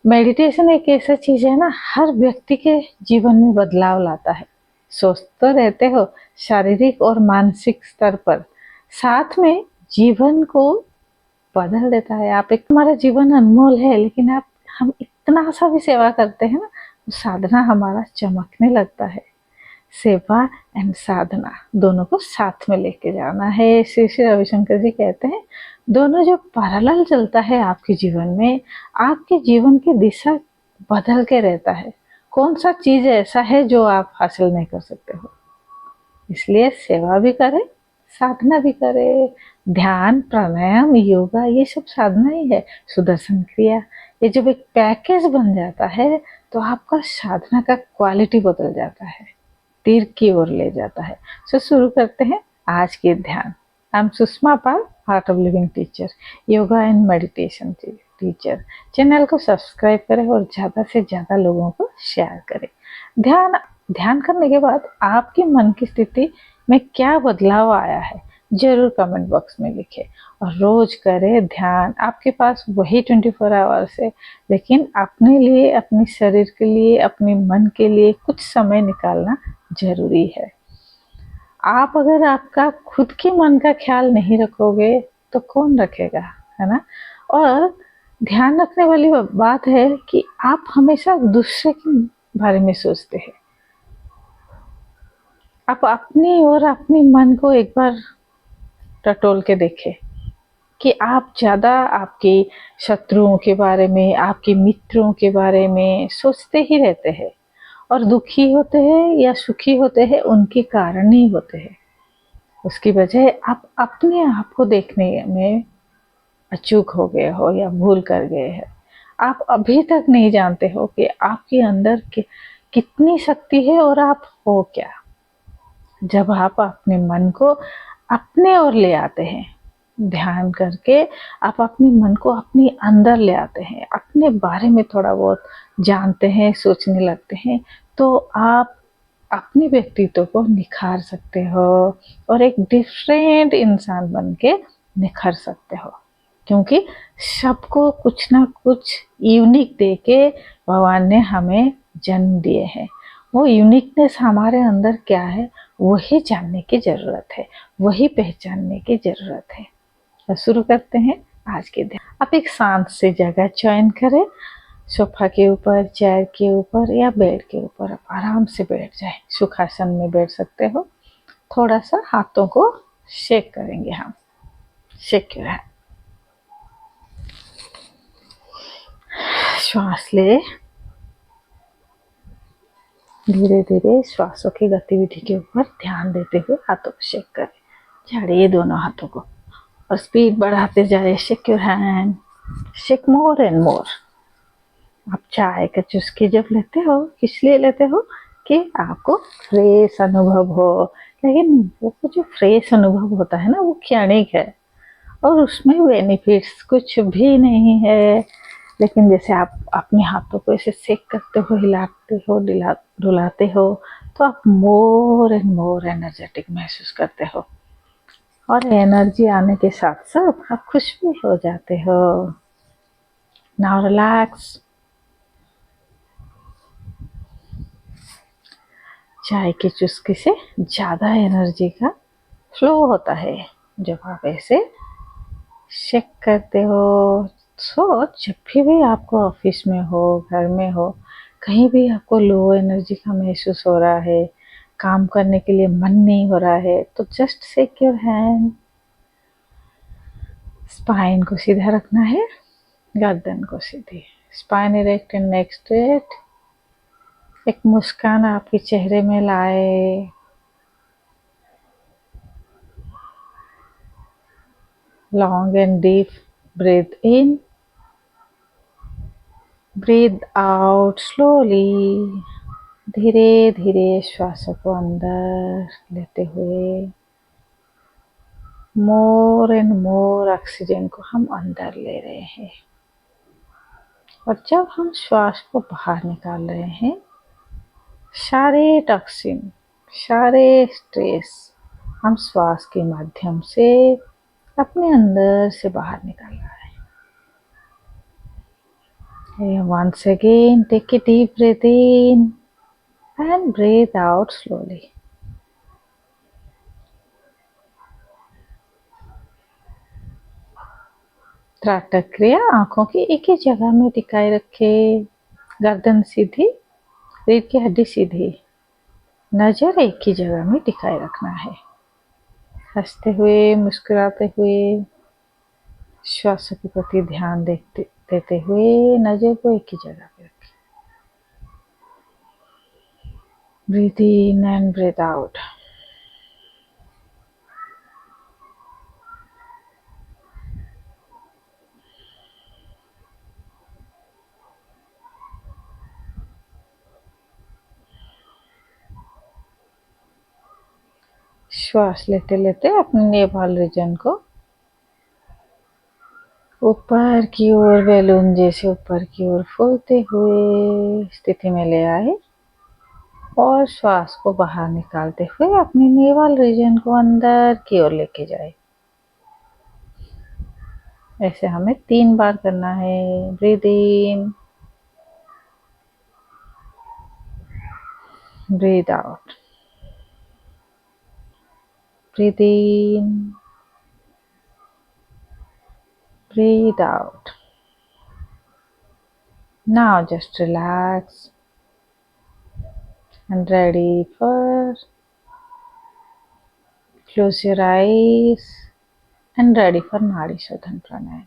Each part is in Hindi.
मेडिटेशन एक ऐसा चीज है ना, हर व्यक्ति के जीवन में बदलाव लाता है। स्वस्थ तो रहते हो शारीरिक और मानसिक स्तर पर, साथ में जीवन को बदल देता है। आप एक, हमारा जीवन अनमोल है, लेकिन आप हम इतना सा भी सेवा करते हैं ना, साधना हमारा चमकने लगता है। सेवा एंड साधना दोनों को साथ में लेके जाना है। श्री श्री रविशंकर जी कहते हैं, दोनों जो पैरेलल चलता है आपके जीवन में, आपके जीवन की दिशा बदल के रहता है। कौन सा चीज ऐसा है जो आप हासिल नहीं कर सकते हो? इसलिए सेवा भी करें, साधना भी करें। ध्यान, प्राणायाम, योगा, ये सब साधना ही है। सुदर्शन क्रिया, ये जब एक पैकेज बन जाता है तो आपका साधना का क्वालिटी बदल जाता है, तीर की ओर ले जाता है। सो शुरू करते हैं आज के ध्यान। I am Sushma Pal, heart of living teacher, yoga and meditation teacher. Channel को सब्सक्राइब करें और ज़्यादा से ज़्यादा लोगों को शेयर करें। ध्यान ध्यान करने के बाद आपकी मन की स्थिति में क्या बदलाव आया है, जरूर कमेंट बॉक्स में लिखें। और रोज करें ध्यान। आपके पास वही 24 आवर्स है, लेकिन अपने लिए, अपने शरीर के लिए, अपने मन के लिए कुछ समय निकालना जरूरी है। आप अगर आपका खुद के मन का ख्याल नहीं रखोगे तो कौन रखेगा, है ना? और ध्यान रखने वाली बात है कि आप हमेशा दूसरे के बारे में सोचते हैं। आप अपनी और अपने मन को एक बार टटोल के देखें कि आप ज़्यादा आपके शत्रुओं के बारे में, आपके मित्रों के बारे में सोचते ही रहते हैं। और दुखी होते हैं या सुखी होते हैं, उनके कारण ही होते हैं। उसकी वजह आप अपने आप को देखने में अचूक हो गए हो या भूल कर गए हैं। आप अभी तक नहीं जानते हो कि आपके अंदर कितनी शक्ति है और आप हो क्या। जब आप अपने मन को अपने ओर ले आते हैं, ध्यान करके आप अपने मन को अपने अंदर ले आते हैं, अपने बारे में थोड़ा बहुत जानते हैं, सोचने लगते हैं, तो आप अपने व्यक्तित्व को निखार सकते हो और एक डिफरेंट इंसान बन के निखर सकते हो। क्योंकि सबको कुछ ना कुछ यूनिक दे के भगवान ने हमें जन्म दिए हैं। वो यूनिकनेस हमारे अंदर क्या है, वही जानने की ज़रूरत है, वही पहचानने की ज़रूरत है। तो शुरू करते हैं आज के दिन। आप एक शांत सी जगह चयन करें। सोफा के ऊपर, चेयर के ऊपर या बेड के ऊपर आप आराम से बैठ जाए। सुखासन में बैठ सकते हो। थोड़ा सा हाथों को शेक करेंगे हम। Shake your hand. श्वास ले, धीरे धीरे श्वासों की गतिविधि के ऊपर ध्यान देते हुए हाथों को शेक करें। झाड़िए दोनों हाथों को और स्पीड बढ़ाते जाए। Shake your hand, shake more and more. आप चाय का चुस्की जब लेते हो, किस लिए लेते हो? कि आपको फ्रेश अनुभव हो। लेकिन वो जो फ्रेश अनुभव होता है ना, वो क्षणिक है और उसमें बेनिफिट्स कुछ भी नहीं है। लेकिन जैसे आप अपने हाथों को ऐसे सेक करते हो, हिलाते हो, डुलाते हो, तो आप मोर एंड मोर एनर्जेटिक महसूस करते हो। और एनर्जी आने के साथ साथ आप खुश भी हो जाते हो। Now relax. चाय की चुस्की से ज़्यादा एनर्जी का फ्लो होता है जब आप ऐसे शेक करते हो। सो जब भी आपको ऑफिस में हो, घर में हो, कहीं भी आपको लो एनर्जी का महसूस हो रहा है, काम करने के लिए मन नहीं हो रहा है, तो just shake your hand. Spine को सीधा रखना है, गर्दन को सीधी, spine erect and neck straight. एक मुस्कान आपके चेहरे में लाए। Long and deep breathe in, breathe out slowly. धीरे धीरे श्वासों को अंदर लेते हुए मोर एंड मोर ऑक्सीजन को हम अंदर ले रहे हैं। और जब हम श्वास को बाहर निकाल रहे हैं, सारे टॉक्सिन, सारे स्ट्रेस हम श्वास के माध्यम से अपने अंदर से बाहर निकाल रहे हैं। And once again, take a deep breath in and breathe out slowly. त्राटक क्रिया आंखों की एक ही जगह में टिकाए रखे, गर्दन सीधी, रीढ़ की हड्डी सीधी, नजर एक ही जगह में टिकाए रखना है। हंसते हुए, मुस्कुराते हुए, श्वास के प्रति ध्यान देते हुए नजर को एक ही जगह पे रखें। Breathe in and breathe out. श्वास लेते लेते अपने नेवल रीजन को ऊपर की ओर बैलून जैसे ऊपर की ओर फूलते हुए स्थिति में ले आए और श्वास को बाहर निकालते हुए अपने नेवल रीजन को अंदर की ओर लेके जाए। ऐसे हमें 3 बार करना है। Breathe in, breathe out, breathe in, breathe out. Now just relax and ready for close your eyes and ready for नाड़ी शोधन प्राणायाम।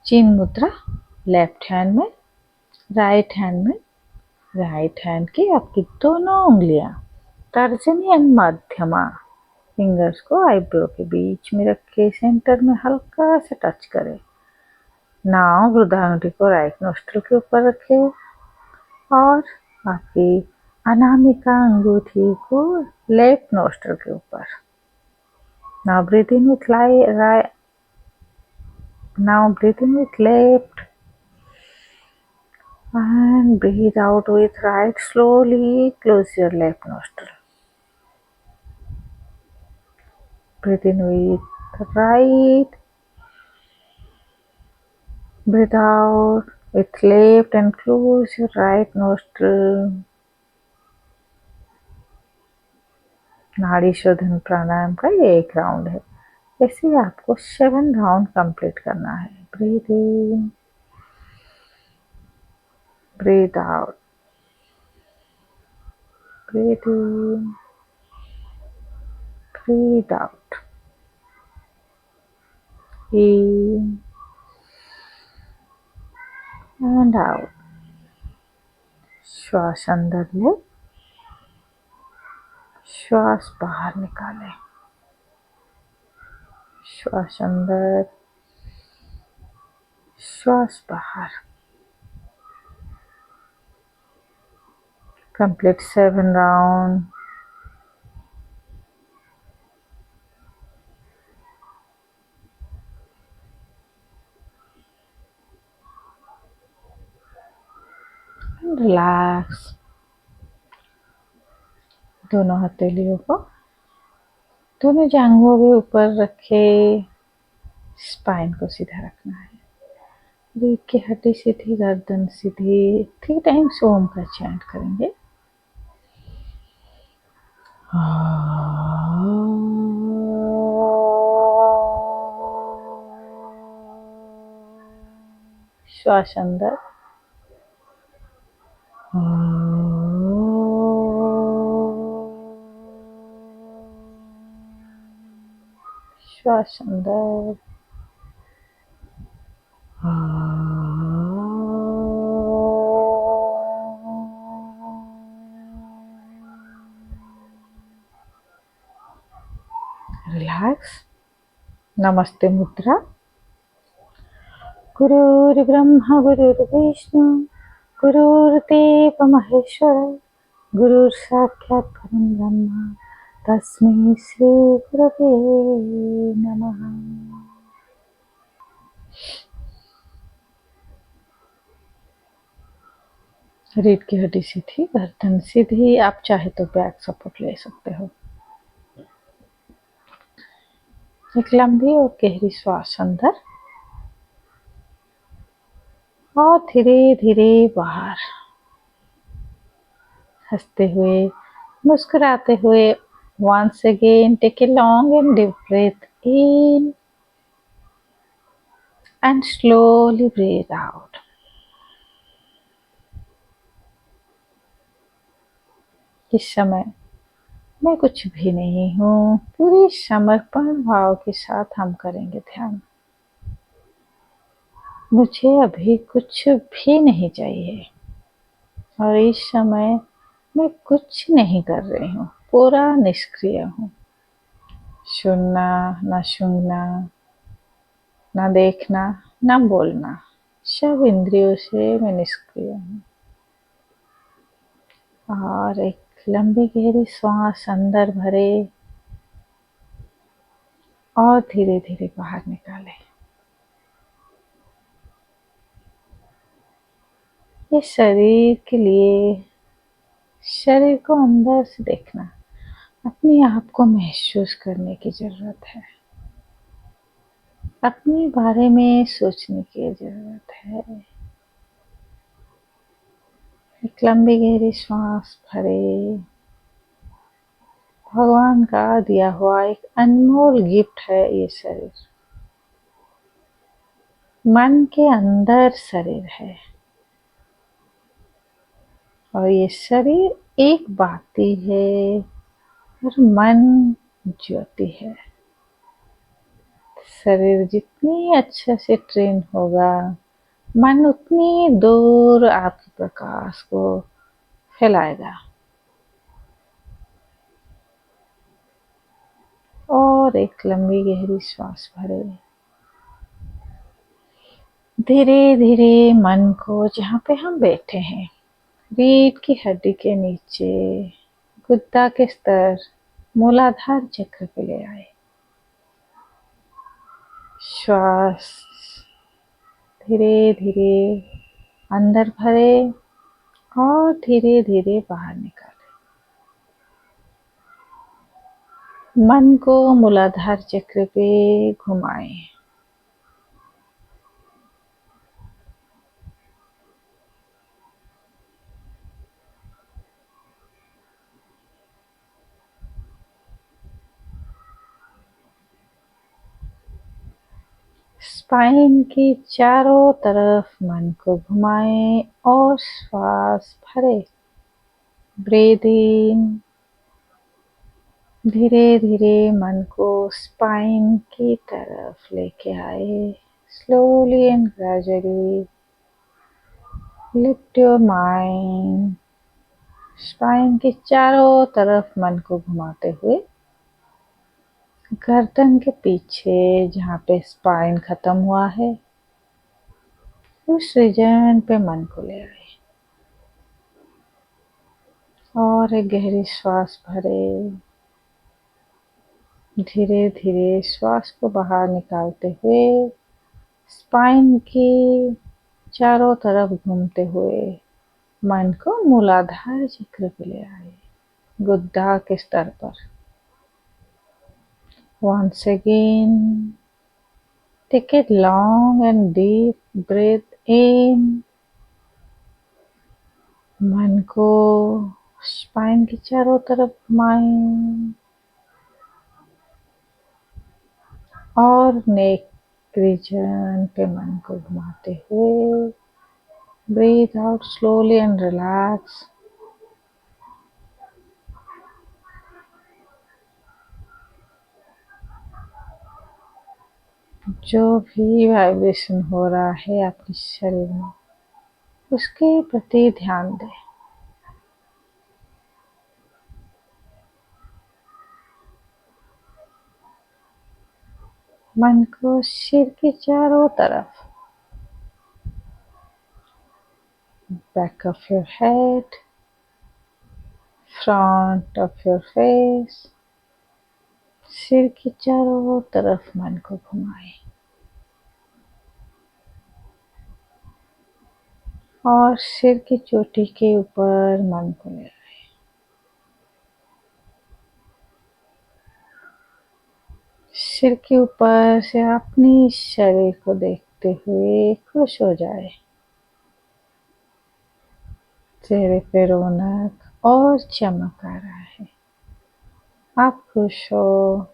चीन मुद्रा लेफ्ट हैंड में, राइट हैंड में, राइट हैंड की आपकी दोनों उंगलियां तर्जनी एंड मध्यमा फिंगर्स को आईब्रो के बीच में रखे सेंटर में हल्का से टच करें। नाउ वृद्धांगुली को राइट नोस्ट्रल के ऊपर रखें और आपकी अनामिका अंगूठी को लेफ्ट नोस्ट्रल के ऊपर। Now breathe in with right. Now breathe in with left and breathe out with right. Slowly close your left nostril. Breathe in with right. Breathe out with left and close your right nostril. नाड़ी शोधन प्राणायाम का ये एक राउंड है। ऐसे ही आपको 7 राउंड कंप्लीट करना है। Breathe in, breathe out, breathe in, breathe out, in and out। श्वास अंदर ले, श्वास बाहर निकालें। श्वास अंदर, श्वास बाहर। Complete 7 round. रिलैक्स। दोनों हथेलियों को दोनों जांघों के ऊपर रखे, स्पाइन को सीधा रखना है। रीढ़ की हड्डी सीधी, गर्दन सीधी। 3 टाइम्स ओम का चैंट करेंगे। श्वास अंदर, श्वास अंदर, रिलैक्स। नमस्ते मुद्रा। गुरुर्ब्रह्मा गुरुर्विष्णु गुरुर्देव महेश्वर गुरुर् साक्षात् परं ब्रह्म तस्मै श्री गुरवे नमः। रीढ़ की हड्डी सीधी, गर्दन सीधी। आप चाहे तो बैक सपोर्ट ले सकते हो। एक लंबी और गहरी श्वास अंदर और धीरे धीरे बाहर, हंसते हुए, मुस्कुराते हुए। Once again, take a long and deep breath in and slowly breathe out. इस समय मैं कुछ भी नहीं हूँ, पूरे समर्पण भाव के साथ हम करेंगे ध्यान। मुझे अभी कुछ भी नहीं चाहिए और इस समय मैं कुछ नहीं कर रही हूँ, पूरा निष्क्रिय हूँ। सुनना, ना सूंघना, ना देखना, ना बोलना, सब इंद्रियों से मैं निष्क्रिय हूँ। और एक लंबी गहरी श्वास अंदर भरे और धीरे धीरे बाहर निकाले। ये शरीर के लिए, शरीर को अंदर से देखना, अपने आप को महसूस करने की जरूरत है, अपने बारे में सोचने की जरूरत है। एक लंबी गहरी श्वास भरे। भगवान का दिया हुआ एक अनमोल गिफ्ट है ये शरीर। मन के अंदर शरीर है और ये शरीर एक बाती है और मन ज्योति है। शरीर जितनी अच्छे से ट्रेन होगा, मन उतनी दूर आपके प्रकाश को फैलाएगा। और एक लंबी गहरी श्वास भरे। धीरे धीरे मन को जहाँ पे हम बैठे हैं, रीढ़ की हड्डी के नीचे, गुद्दा के स्तर, मूलाधार चक्र पे ले आए। श्वास धीरे धीरे अंदर भरे और धीरे धीरे बाहर निकाले। मन को मूलाधार चक्र पे घुमाएं। स्पाइन के चारों तरफ मन को घुमाएं और श्वास भरे। ब्रीथ इन। धीरे धीरे मन को स्पाइन की तरफ लेके आए। Slowly and gradually lift your mind. Spine के चारों तरफ मन को घुमाते हुए गर्दन के पीछे जहाँ पे स्पाइन खत्म हुआ है, उस रीजन पे मन को ले आए। और एक गहरी श्वास भरे। धीरे धीरे श्वास को बाहर निकालते हुए स्पाइन की चारों तरफ घूमते हुए मन को मूलाधार चक्र पे ले आए, गुद्दा के स्तर पर। Once again, take a long and deep breath in. मन को स्पाइन के चारों तरफ घुमाएं और नेक रीजन पे मन को घुमाते हुए breathe out slowly and relax. जो भी वाइब्रेशन हो रहा है आपके शरीर में, उसके प्रति ध्यान दें। मन को सिर के चारों तरफ, back of your head, front of your face, सिर के चारों तरफ मन को घुमाएं और सिर की चोटी के ऊपर मन को ले आए। सिर के ऊपर से अपने शरीर को देखते हुए खुश हो जाए। चेहरे पे रौनक और चमक आ रहा है। आप खुश हो,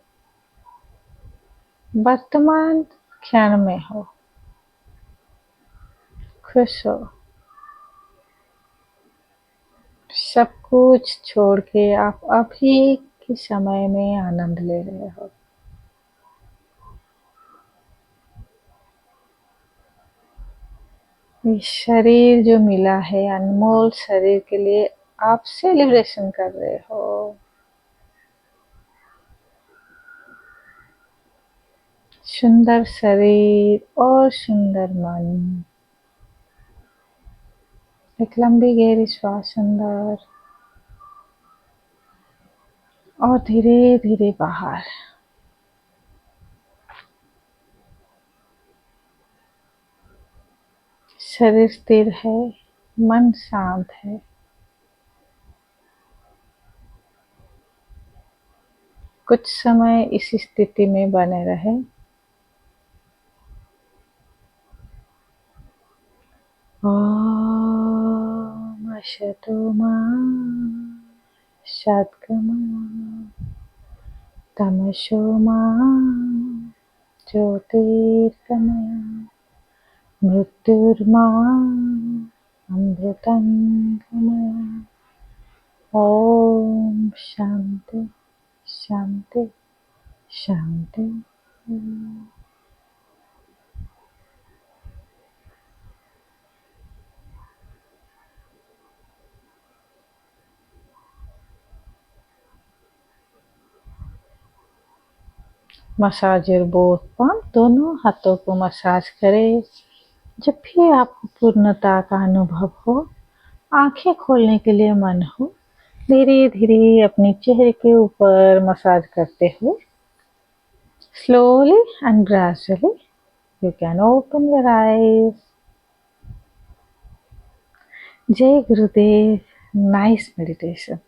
वर्तमान क्षण में हो, खुश हो, सब कुछ छोड़ के आप अभी के समय में आनंद ले रहे हो। ये शरीर जो मिला है, अनमोल शरीर के लिए आप सेलिब्रेशन कर रहे हो। सुंदर शरीर और सुंदर मन। एक लंबी गहरी श्वास अंदर और धीरे धीरे बाहर। शरीर स्थिर है, मन शांत है। कुछ समय इस स्थिति में बने रहे। ओम असतो मा सद्गमया तमसो मा ज्योतिर्गमया मृत्युर्मा अमृतंगमया। ओम शांति शांति शांति। मसाज योर बोथ पाम, दोनों हाथों को मसाज करें। जब भी आपको पूर्णता का अनुभव हो, आंखें खोलने के लिए मन हो, धीरे धीरे अपने चेहरे के ऊपर मसाज करते हुए slowly and gradually you can open your eyes. जय गुरुदेव। नाइस मेडिटेशन,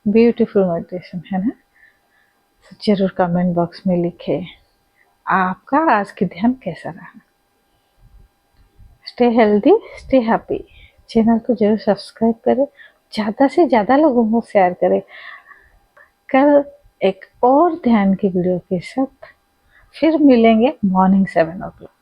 ब्यूटीफुल मेडिटेशन है ना। तो जरूर कमेंट बॉक्स में लिखे आपका आज की ध्यान कैसा रहा। Stay healthy, stay happy. Channel को जरूर सब्सक्राइब करें, ज़्यादा से ज़्यादा लोगों को शेयर करें। कल एक और ध्यान की वीडियो के साथ फिर मिलेंगे मॉर्निंग 7 o'clock।